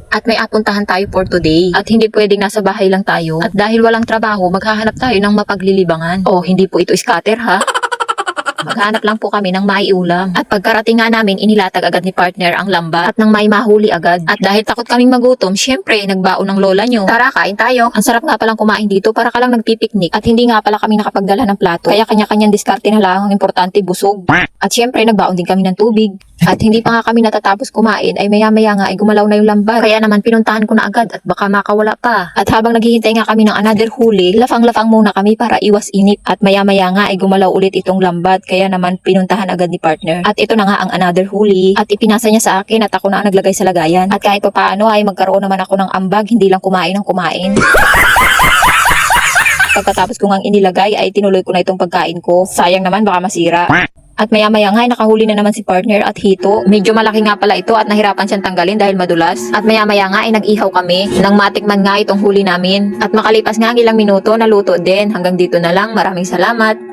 At may apuntahan tayo for today. At hindi pwedeng nasa bahay lang tayo. At dahil walang trabaho, maghahanap tayo ng mapaglilibangan. Oh, hindi po ito scatter ha. Maghanap lang po kami ng maiulam. At pagkarating nga namin, inilatag agad ni partner ang lambat at nang may mahuli agad. At dahil takot kaming magutom, syempre, nagbaon ng lola nyo. Tara, kain tayo. Ang sarap nga palang kumain dito para ka lang nagpipiknik. At hindi nga pala kami nakapagdala ng plato. Kaya kanya-kanyang diskarte na lang. Ang importante, busog. At syempre, nagbaon din kami ng tubig. At hindi pa nga kami natatapos kumain ay maya-maya nga ay gumalaw na yung lambat. Kaya naman pinuntahan ko na agad at baka makawala pa. At habang naghihintay nga kami ng another huli, lafang-lafang muna kami para iwas inip. At maya-maya nga ay gumalaw ulit itong lambat. Kaya naman pinuntahan agad ni partner. At ito na nga ang another huli. At ipinasa niya sa akin at ako na ang naglagay sa lagayan. At kahit pa paano ay magkaroon naman ako ng ambag, hindi lang kumain ng kumain. Pagkatapos ko ngang inilagay ay tinuloy ko na itong pagkain ko. Sayang naman baka masira. At maya-maya nga ay nakahuli na naman si partner at hito. Medyo malaki nga pala ito at nahirapan siyang tanggalin dahil madulas. At maya-maya nga ay nag-ihaw kami nang matikman nga itong huli namin. At makalipas nga ang ilang minuto, naluto din. Hanggang dito na lang. Maraming salamat.